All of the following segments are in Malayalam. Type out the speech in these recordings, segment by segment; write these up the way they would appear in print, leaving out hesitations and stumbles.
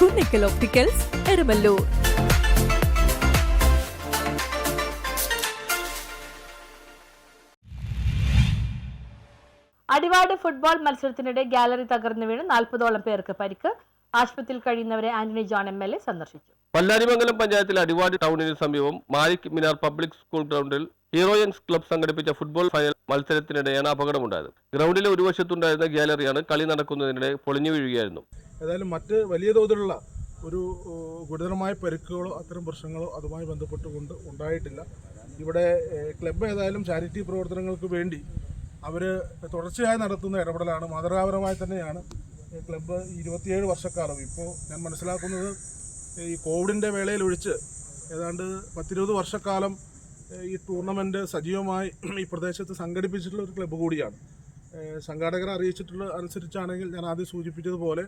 കുന്നിക്കൽ ഒപ്റ്റിക്കൽസ്, എരുമല്ലൂർ. അടിവാട് ഫുട്ബോൾ മത്സരത്തിനിടെ ഗാലറി തകർന്നു വീണ് 40ഓളം പേർക്ക് പരിക്ക്. ആശുപത്രിയിൽ കഴിയുന്നവരെ ആന്റണി ജോൺ MLA സന്ദർശിച്ചു. പല്ലാരിമംഗലം പഞ്ചായത്തിൽ അടിവാട് ടൗണിന് സമീപം മാലിക് മിനാർ പബ്ലിക് സ്കൂൾ ഗ്രൗണ്ടിൽ ഹീറോയൻസ് ക്ലബ് സംഘടിപ്പിച്ച ഫുട്ബോൾ ഫൈനൽ മത്സരത്തിനിടെയാണ് അപകടമുണ്ടായത്. ഗ്രൗണ്ടിലെ ഒരു വശത്തുണ്ടായിരുന്ന ഗാലറിയാണ് കളി നടക്കുന്നതിനിടെ പൊളിഞ്ഞു വീഴുകയായിരുന്നു. ഏതായാലും മറ്റ് വലിയ തോതിലുള്ള ഒരു ഗുരുതരമായ പരിക്കുകളോ അത്തരം പ്രശ്നങ്ങളോ അതുമായി ബന്ധപ്പെട്ടുകൊണ്ട് ഉണ്ടായിട്ടില്ല. ഇവിടെ ക്ലബ്ബ് ഏതായാലും ചാരിറ്റി പ്രവർത്തനങ്ങൾക്ക് വേണ്ടി അവർ തുടർച്ചയായി നടത്തുന്ന ഇടപെടലാണ്. മാതൃകാപരമായി തന്നെയാണ് ക്ലബ്ബ് 27 വർഷക്കാലം. ഇപ്പോൾ ഞാൻ മനസ്സിലാക്കുന്നത് ഈ കോവിഡിൻ്റെ വേളയിൽ ഒഴിച്ച് ഏതാണ്ട് 10-20 വർഷക്കാലം ഈ ടൂർണമെൻറ്റ് സജീവമായി ഈ പ്രദേശത്ത് സംഘടിപ്പിച്ചിട്ടുള്ള ഒരു ക്ലബ്ബ് കൂടിയാണ്. സംഘാടകർ അറിയിച്ചിട്ടുള്ള അനുസരിച്ചാണെങ്കിൽ ഞാൻ ആദ്യം സൂചിപ്പിച്ചതുപോലെ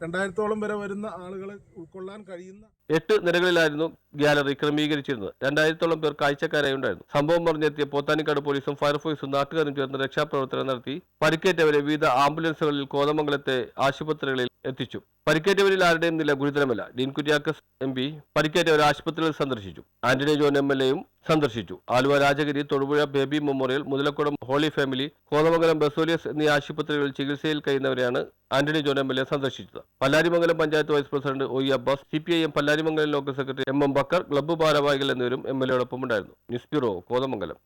2000ഓളം വരെ വരുന്ന ആളുകളെ ഉൾക്കൊള്ളാൻ കഴിയുന്ന 8 നിലകളിലായിരുന്നു ഗാലറി ക്രമീകരിച്ചിരുന്നത്. 2000ഓളം പേർ കാഴ്ചക്കാരായി ഉണ്ടായിരുന്നു. സംഭവം പറഞ്ഞെത്തിയ പോത്താനിക്കാട് പോലീസും ഫയർഫോഴ്സും നാട്ടുകാരും ചേർന്ന് രക്ഷാപ്രവർത്തനം നടത്തി പരിക്കേറ്റവരെ വിവിധ ആംബുലൻസുകളിൽ കോതമംഗലത്തെ ആശുപത്രികളിൽ എത്തിച്ചു. പരിക്കേറ്റവരിൽ ആരുടെയും നില ഗുരുതരമല്ല. ഡീൻ കുര്യാക്കോസ് MP പരിക്കേറ്റവരെ ആശുപത്രിയിൽ സന്ദർശിച്ചു. ആന്റണി ജോൺ MLAയും സന്ദർശിച്ചു. Aluva Rajagiri, Thodupuzha Baby Memorial, Muthalakkulam Holy Family, Kothamangalam Baselios എന്നീ ആശുപത്രികളിൽ ചികിത്സയിൽ കഴിയുന്നവരെയാണ് ആന്റണി ജോൺ MLA സന്ദർശിച്ചത്. Pallarimangalam panchayat vice president OE Abbas, CPIM Pallarimangalam local secretary MM Bakkar, club ഭാരവാഹികൾ എന്നിവരും MLAയോടൊപ്പം ഉണ്ടായിരുന്നു. News bureau, Kothamangalam.